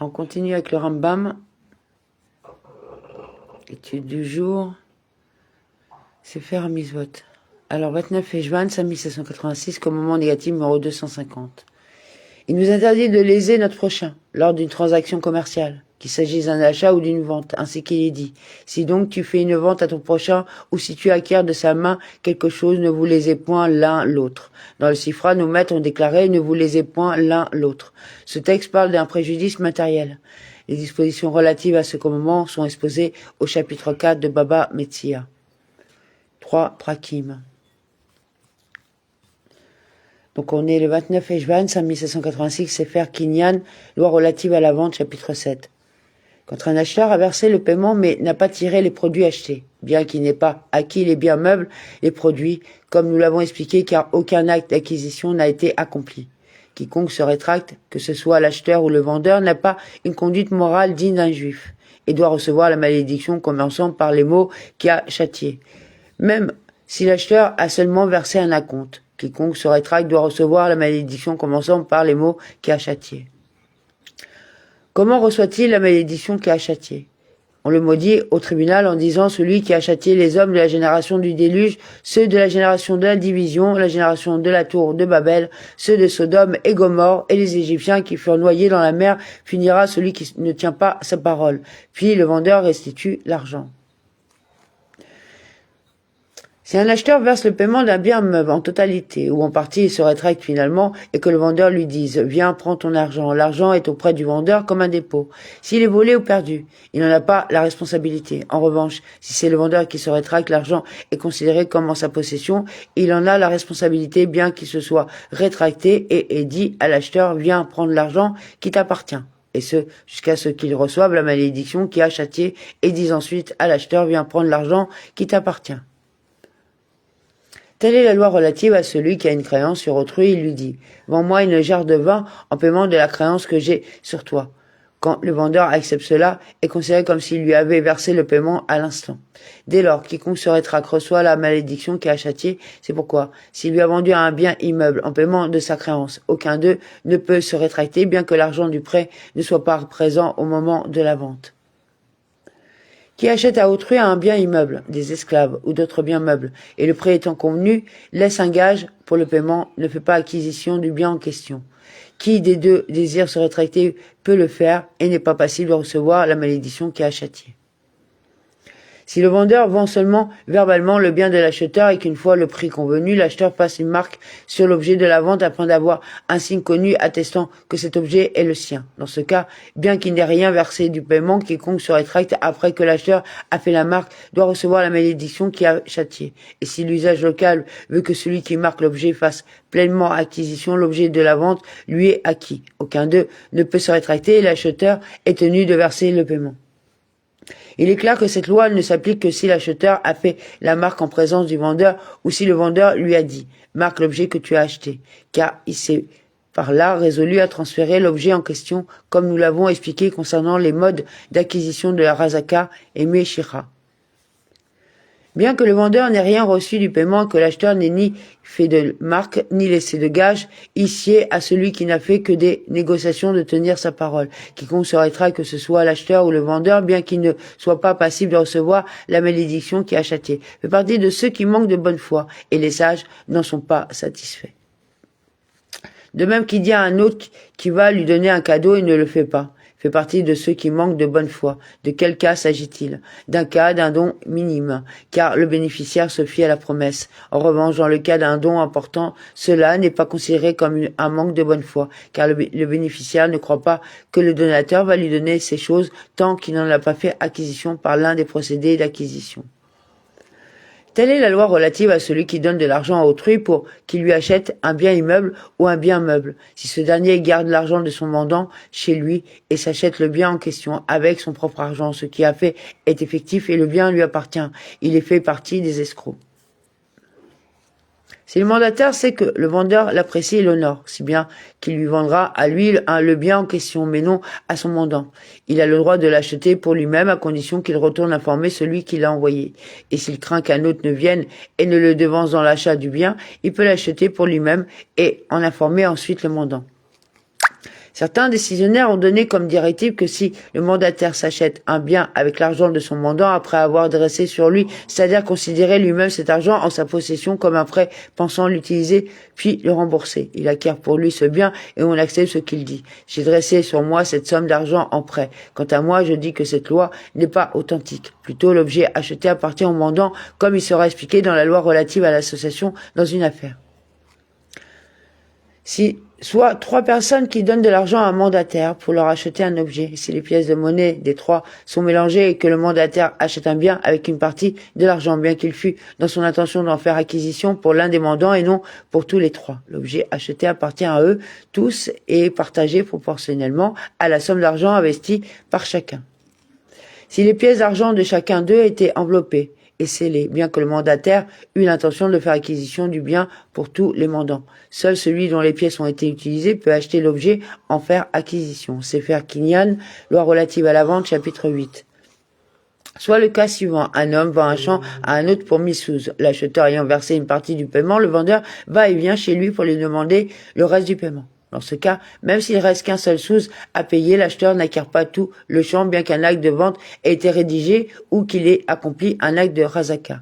On continue avec le Rambam. Étude du jour. Sefer Mitzvot. Alors, 29 Eshvan, 5786, commandement négatif numéro 250. Il nous interdit de léser notre prochain lors d'une transaction commerciale, qu'il s'agisse d'un achat ou d'une vente, ainsi qu'il est dit. Si donc tu fais une vente à ton prochain ou si tu acquiers de sa main quelque chose, ne vous lésez point l'un l'autre. Dans le Sifra, nos maîtres ont déclaré ne vous lésez point l'un l'autre. Ce texte parle d'un préjudice matériel. Les dispositions relatives à ce commandement sont exposées au chapitre 4 de Baba Metzia. 3 Prakim. Donc on est le 29 Eshvan, 5786, Sefer Kinyan, loi relative à la vente, chapitre 7. Quand un acheteur a versé le paiement mais n'a pas tiré les produits achetés, bien qu'il n'ait pas acquis les biens meubles et produits, comme nous l'avons expliqué, car aucun acte d'acquisition n'a été accompli. Quiconque se rétracte, que ce soit l'acheteur ou le vendeur, n'a pas une conduite morale digne d'un juif, et doit recevoir la malédiction commençant par les mots qui a châtié. Même si l'acheteur a seulement versé un acompte, quiconque se rétracte doit recevoir la malédiction commençant par les mots qui a châtié. Comment reçoit-il la malédiction qui a châtié? On le maudit au tribunal en disant celui qui a châtié les hommes de la génération du déluge, ceux de la génération de la division, la génération de la tour de Babel, ceux de Sodome et Gomorrhe et les Égyptiens qui furent noyés dans la mer, finira celui qui ne tient pas sa parole. Puis le vendeur restitue l'argent. Si un acheteur verse le paiement d'un bien meuble en totalité ou en partie et se rétracte finalement et que le vendeur lui dise « Viens, prends ton argent », l'argent est auprès du vendeur comme un dépôt. S'il est volé ou perdu, il n'en a pas la responsabilité. En revanche, si c'est le vendeur qui se rétracte, l'argent est considéré comme en sa possession et il en a la responsabilité bien qu'il se soit rétracté et ait dit à l'acheteur « Viens prendre l'argent qui t'appartient ». Et ce, jusqu'à ce qu'il reçoive la malédiction qui a châtié et dise ensuite à l'acheteur « Viens prendre l'argent qui t'appartient ». Telle est la loi relative à celui qui a une créance sur autrui. Il lui dit « Vends-moi une jarre de vin en paiement de la créance que j'ai sur toi ». Quand le vendeur accepte cela, est considéré comme s'il lui avait versé le paiement à l'instant. Dès lors, quiconque se rétracte reçoit la malédiction qui a châtié. C'est pourquoi, s'il lui a vendu un bien immeuble en paiement de sa créance, aucun d'eux ne peut se rétracter, bien que l'argent du prêt ne soit pas présent au moment de la vente. Qui achète à autrui un bien immeuble, des esclaves ou d'autres biens meubles, et le prêt étant convenu, laisse un gage pour le paiement, ne fait pas acquisition du bien en question. Qui des deux désire se rétracter peut le faire et n'est pas passible de recevoir la malédiction qui a châtié. Si le vendeur vend seulement verbalement le bien de l'acheteur et qu'une fois le prix convenu, l'acheteur passe une marque sur l'objet de la vente afin d'avoir un signe connu attestant que cet objet est le sien. Dans ce cas, bien qu'il n'ait rien versé du paiement, quiconque se rétracte après que l'acheteur a fait la marque doit recevoir la malédiction qui a châtié. Et si l'usage local veut que celui qui marque l'objet fasse pleinement acquisition, l'objet de la vente lui est acquis. Aucun d'eux ne peut se rétracter et l'acheteur est tenu de verser le paiement. Il est clair que cette loi ne s'applique que si l'acheteur a fait la marque en présence du vendeur ou si le vendeur lui a dit « marque l'objet que tu as acheté », car il s'est par là résolu à transférer l'objet en question comme nous l'avons expliqué concernant les modes d'acquisition de la razaka et Meshira. Bien que le vendeur n'ait rien reçu du paiement, que l'acheteur n'ait ni fait de marque, ni laissé de gage, il sied à celui qui n'a fait que des négociations de tenir sa parole. Quiconque se rétracte, que ce soit l'acheteur ou le vendeur, bien qu'il ne soit pas passible de recevoir la malédiction qui a châtié, fait partie de ceux qui manquent de bonne foi, et les sages n'en sont pas satisfaits. De même qu'il dit à un autre qui va lui donner un cadeau et ne le fait pas, fait partie de ceux qui manquent de bonne foi. De quel cas s'agit-il? D'un cas d'un don minime, car le bénéficiaire se fie à la promesse. En revanche, dans le cas d'un don important, cela n'est pas considéré comme un manque de bonne foi, car le bénéficiaire ne croit pas que le donateur va lui donner ces choses tant qu'il n'en a pas fait acquisition par l'un des procédés d'acquisition. Telle est la loi relative à celui qui donne de l'argent à autrui pour qu'il lui achète un bien immeuble ou un bien meuble. Si ce dernier garde l'argent de son mandant chez lui et s'achète le bien en question avec son propre argent, ce qui a fait est effectif et le bien lui appartient. Il est fait partie des escrocs. Si le mandataire sait que le vendeur l'apprécie et l'honore, si bien qu'il lui vendra à lui le bien en question, mais non à son mandant. Il a le droit de l'acheter pour lui-même à condition qu'il retourne informer celui qui l'a envoyé. Et s'il craint qu'un autre ne vienne et ne le devance dans l'achat du bien, il peut l'acheter pour lui-même et en informer ensuite le mandant. Certains décisionnaires ont donné comme directive que si le mandataire s'achète un bien avec l'argent de son mandant après avoir dressé sur lui, c'est-à-dire considérer lui-même cet argent en sa possession comme un prêt, pensant l'utiliser puis le rembourser. Il acquiert pour lui ce bien et on accepte ce qu'il dit. J'ai dressé sur moi cette somme d'argent en prêt. Quant à moi, je dis que cette loi n'est pas authentique. Plutôt, l'objet acheté appartient au mandant, comme il sera expliqué dans la loi relative à l'association dans une affaire. Si soit 3 personnes qui donnent de l'argent à un mandataire pour leur acheter un objet. Si les pièces de monnaie des 3 sont mélangées et que le mandataire achète un bien avec une partie de l'argent, bien qu'il fût dans son intention d'en faire acquisition pour l'un des mandants et non pour tous les 3. L'objet acheté appartient à eux tous et est partagé proportionnellement à la somme d'argent investie par chacun. Si les pièces d'argent de chacun d'eux étaient enveloppées et scellées, bien que le mandataire eut l'intention de faire acquisition du bien pour tous les mandants. Seul celui dont les pièces ont été utilisées peut acheter l'objet, en faire acquisition. Sefer Kinyan, loi relative à la vente, chapitre 8. Soit le cas suivant, un homme vend un champ à un autre pour 1000 sous. L'acheteur ayant versé une partie du paiement, le vendeur va et vient chez lui pour lui demander le reste du paiement. Dans ce cas, même s'il reste qu'un seul sous à payer, l'acheteur n'acquiert pas tout le champ bien qu'un acte de vente ait été rédigé ou qu'il ait accompli un acte de razaka.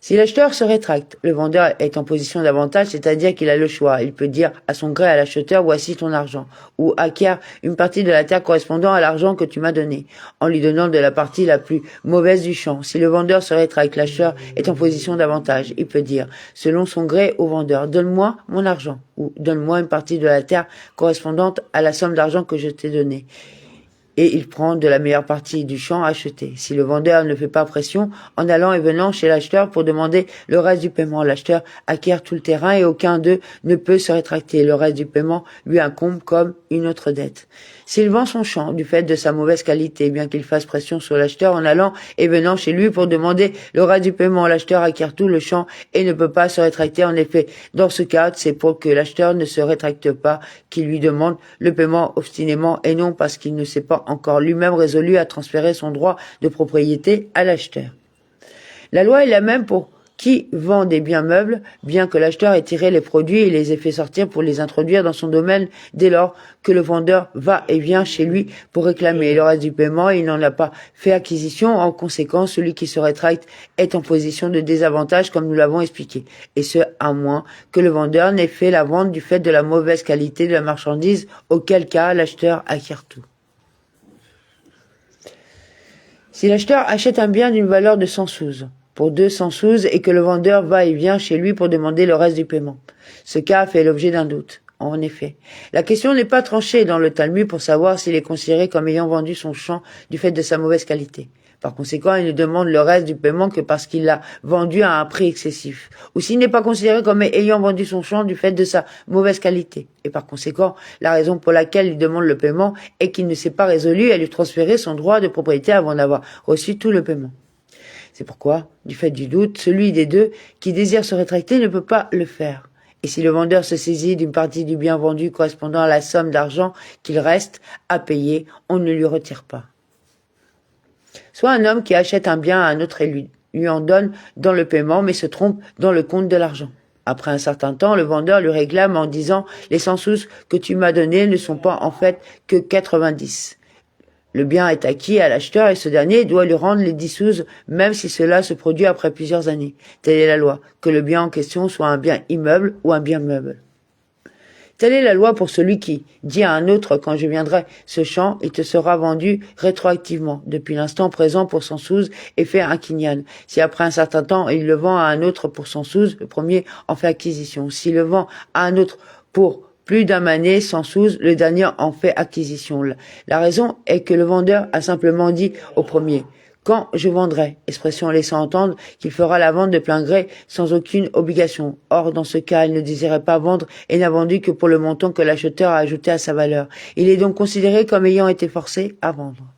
Si l'acheteur se rétracte, le vendeur est en position d'avantage, c'est-à-dire qu'il a le choix. Il peut dire à son gré à l'acheteur « voici ton argent » ou « acquiert une partie de la terre correspondant à l'argent que tu m'as donné » en lui donnant de la partie la plus mauvaise du champ. Si le vendeur se rétracte, l'acheteur est en position d'avantage. Il peut dire, selon son gré au vendeur « donne-moi mon argent » ou « donne-moi une partie de la terre correspondante à la somme d'argent que je t'ai donnée » et il prend de la meilleure partie du champ acheté. Si le vendeur ne fait pas pression en allant et venant chez l'acheteur pour demander le reste du paiement, l'acheteur acquiert tout le terrain et aucun d'eux ne peut se rétracter. Le reste du paiement lui incombe comme une autre dette. S'il vend son champ du fait de sa mauvaise qualité, bien qu'il fasse pression sur l'acheteur en allant et venant chez lui pour demander le reste du paiement, l'acheteur acquiert tout le champ et ne peut pas se rétracter. En effet, dans ce cas, c'est pour que l'acheteur ne se rétracte pas qu'il lui demande le paiement obstinément et non parce qu'il ne sait pas encore lui-même résolu à transférer son droit de propriété à l'acheteur. La loi est la même pour qui vend des biens meubles, bien que l'acheteur ait tiré les produits et les ait fait sortir pour les introduire dans son domaine dès lors que le vendeur va et vient chez lui pour réclamer le reste du paiement et il n'en a pas fait acquisition. En conséquence, celui qui se rétracte est en position de désavantage comme nous l'avons expliqué, et ce à moins que le vendeur n'ait fait la vente du fait de la mauvaise qualité de la marchandise, auquel cas l'acheteur acquiert tout. Si l'acheteur achète un bien d'une valeur de 100 sous, pour 200 sous et que le vendeur va et vient chez lui pour demander le reste du paiement. Ce cas fait l'objet d'un doute. En effet, la question n'est pas tranchée dans le Talmud pour savoir s'il est considéré comme ayant vendu son champ du fait de sa mauvaise qualité. Par conséquent, il ne demande le reste du paiement que parce qu'il l'a vendu à un prix excessif. Ou s'il n'est pas considéré comme ayant vendu son champ du fait de sa mauvaise qualité. Et par conséquent, la raison pour laquelle il demande le paiement est qu'il ne s'est pas résolu à lui transférer son droit de propriété avant d'avoir reçu tout le paiement. C'est pourquoi, du fait du doute, celui des deux qui désire se rétracter ne peut pas le faire. Et si le vendeur se saisit d'une partie du bien vendu correspondant à la somme d'argent qu'il reste à payer, on ne lui retire pas. Soit un homme qui achète un bien à un autre et lui en donne dans le paiement, mais se trompe dans le compte de l'argent. Après un certain temps, le vendeur lui réclame en disant « Les 100 sous que tu m'as donnés ne sont pas en fait que 90. » Le bien est acquis à l'acheteur et ce dernier doit lui rendre les 10 sous, même si cela se produit après plusieurs années. Telle est la loi, que le bien en question soit un bien immeuble ou un bien meuble. Telle est la loi pour celui qui dit à un autre, quand je viendrai ce champ, il te sera vendu rétroactivement, depuis l'instant présent pour 100 sous, et fait un kinyan. Si après un certain temps, il le vend à un autre pour 100 sous, le premier en fait acquisition. S'il le vend à un autre pour plus d'un mané, 100 sous, le dernier en fait acquisition. La raison est que le vendeur a simplement dit au premier « Quand je vendrai », expression laissant entendre qu'il fera la vente de plein gré sans aucune obligation. Or, dans ce cas, il ne désirait pas vendre et n'a vendu que pour le montant que l'acheteur a ajouté à sa valeur. Il est donc considéré comme ayant été forcé à vendre.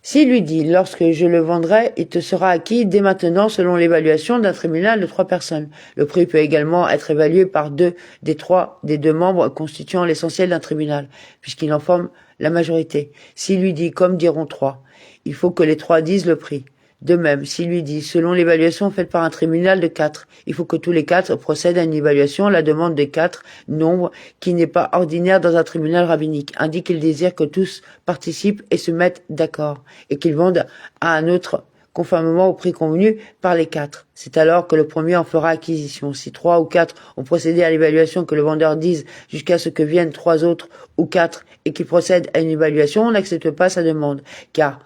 S'il lui dit, lorsque je le vendrai, il te sera acquis dès maintenant selon l'évaluation d'un tribunal de 3 personnes. Le prix peut également être évalué par 2 des deux membres constituant l'essentiel d'un tribunal, puisqu'il en forme la majorité. S'il lui dit, comme diront 3, il faut que les 3 disent le prix. De même, s'il lui dit, selon l'évaluation faite par un tribunal de 4, il faut que tous les 4 procèdent à une évaluation, la demande des 4, nombre qui n'est pas ordinaire dans un tribunal rabbinique, indique qu'il désire que tous participent et se mettent d'accord, et qu'ils vendent à un autre conformément au prix convenu par les 4. C'est alors que le premier en fera acquisition. Si 3 ou 4 ont procédé à l'évaluation, que le vendeur dise jusqu'à ce que viennent 3 autres ou 4 et qu'ils procèdent à une évaluation, on n'accepte pas sa demande, car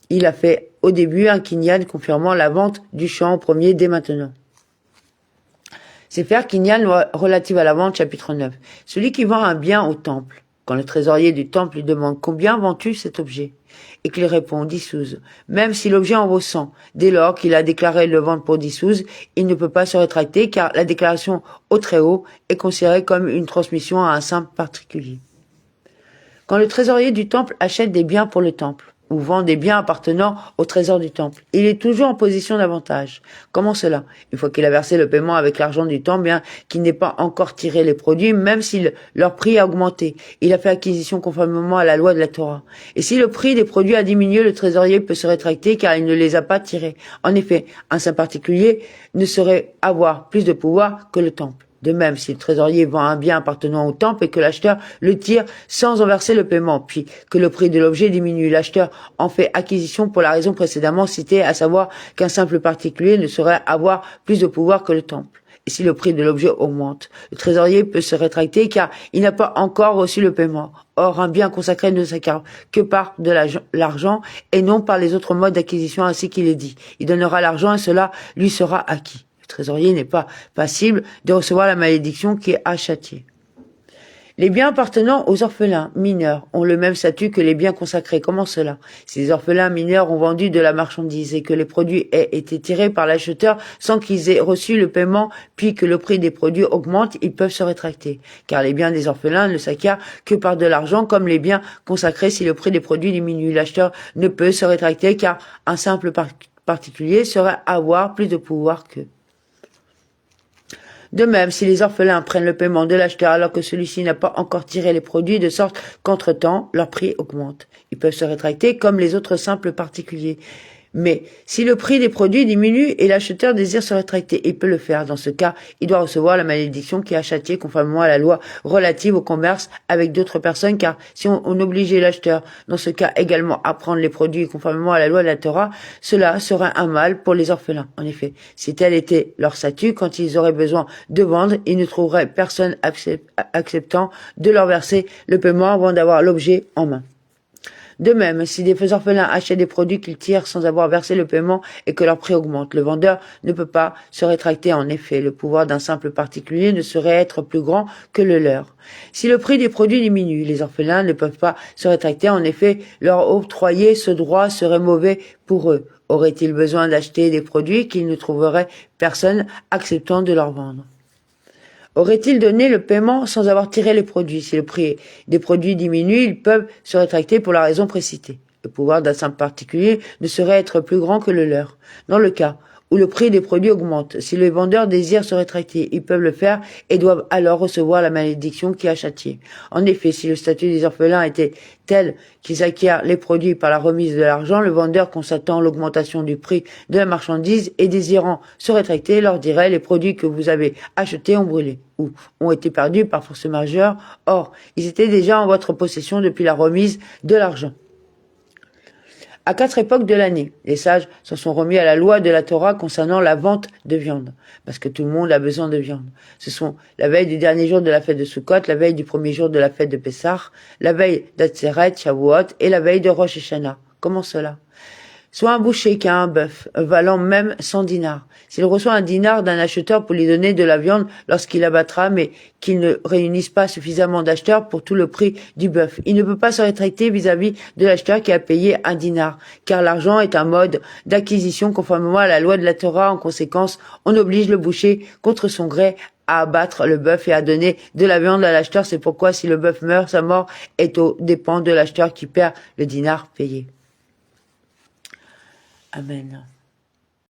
il a fait au début un kinyan confirmant la vente du champ au premier dès maintenant. C'est faire kinyan relative à la vente, chapitre 9. Celui qui vend un bien au temple, quand le trésorier du temple lui demande combien vends-tu cet objet, et qu'il répond 10 sous, même si l'objet en vaut 100, dès lors qu'il a déclaré le vendre pour 10 sous, il ne peut pas se rétracter car la déclaration au très haut est considérée comme une transmission à un simple particulier. Quand le trésorier du temple achète des biens pour le temple, ou vend des biens appartenant au trésor du temple, il est toujours en position d'avantage. Comment cela? Une fois qu'il a versé le paiement avec l'argent du temple, bien qu'il n'ait pas encore tiré les produits, même si leur prix a augmenté, il a fait acquisition conformément à la loi de la Torah. Et si le prix des produits a diminué, le trésorier peut se rétracter car il ne les a pas tirés. En effet, un saint particulier ne saurait avoir plus de pouvoir que le temple. De même, si le trésorier vend un bien appartenant au temple et que l'acheteur le tire sans en verser le paiement, puis que le prix de l'objet diminue, l'acheteur en fait acquisition pour la raison précédemment citée, à savoir qu'un simple particulier ne saurait avoir plus de pouvoir que le temple. Et si le prix de l'objet augmente, le trésorier peut se rétracter car il n'a pas encore reçu le paiement. Or, un bien consacré ne s'acquiert que par de l'argent et non par les autres modes d'acquisition ainsi qu'il est dit. Il donnera l'argent et cela lui sera acquis. Le trésorier n'est pas passible de recevoir la malédiction qui est à châtier. Les biens appartenant aux orphelins mineurs ont le même statut que les biens consacrés. Comment cela? Si les orphelins mineurs ont vendu de la marchandise et que les produits aient été tirés par l'acheteur sans qu'ils aient reçu le paiement, puis que le prix des produits augmente, ils peuvent se rétracter. Car les biens des orphelins ne s'acquièrent que par de l'argent, comme les biens consacrés si le prix des produits diminue. L'acheteur ne peut se rétracter car un simple particulier saurait avoir plus de pouvoir qu'eux. De même, si les orphelins prennent le paiement de l'acheteur alors que celui-ci n'a pas encore tiré les produits, de sorte qu'entre-temps, leur prix augmente. Ils peuvent se rétracter comme les autres simples particuliers. Mais si le prix des produits diminue et l'acheteur désire se rétracter, il peut le faire. Dans ce cas, il doit recevoir la malédiction qui a châtié conformément à la loi relative au commerce avec d'autres personnes, car si on obligeait l'acheteur, dans ce cas également, à prendre les produits conformément à la loi de la Torah, cela serait un mal pour les orphelins. En effet, si tel était leur statut, quand ils auraient besoin de vendre, ils ne trouveraient personne acceptant de leur verser le paiement avant d'avoir l'objet en main. De même, si des orphelins achètent des produits qu'ils tirent sans avoir versé le paiement et que leur prix augmente, le vendeur ne peut pas se rétracter. En effet, le pouvoir d'un simple particulier ne saurait être plus grand que le leur. Si le prix des produits diminue, les orphelins ne peuvent pas se rétracter. En effet, leur octroyer ce droit serait mauvais pour eux. Auraient-ils besoin d'acheter des produits qu'ils ne trouveraient personne acceptant de leur vendre? Aurait-il donné le paiement sans avoir tiré les produits? Si le prix des produits diminue, ils peuvent se rétracter pour la raison précitée. Le pouvoir d'un simple particulier ne saurait être plus grand que le leur. Dans le cas où le prix des produits augmente, si les vendeurs désirent se rétracter, ils peuvent le faire et doivent alors recevoir la malédiction qui a châtié. En effet, si le statut des orphelins était tel qu'ils acquièrent les produits par la remise de l'argent, le vendeur, constatant l'augmentation du prix de la marchandise et désirant se rétracter, leur dirait: les produits que vous avez achetés ont brûlé ou ont été perdus par force majeure. Or, ils étaient déjà en votre possession depuis la remise de l'argent. À 4 époques de l'année, les sages s'en sont remis à la loi de la Torah concernant la vente de viande, parce que tout le monde a besoin de viande. Ce sont la veille du dernier jour de la fête de Sukkot, la veille du premier jour de la fête de Pessah, la veille d'Atzeret, Shavuot et la veille de Rosh Hashanah. Comment cela? Soit un boucher qui a un bœuf, valant même 100 dinars. S'il reçoit un dinar d'un acheteur pour lui donner de la viande lorsqu'il abattra, mais qu'il ne réunisse pas suffisamment d'acheteurs pour tout le prix du bœuf, il ne peut pas se rétracter vis-à-vis de l'acheteur qui a payé un dinar, car l'argent est un mode d'acquisition conformément à la loi de la Torah. En conséquence, on oblige le boucher, contre son gré, à abattre le bœuf et à donner de la viande à l'acheteur. C'est pourquoi si le bœuf meurt, sa mort est aux dépens de l'acheteur qui perd le dinar payé. Amen.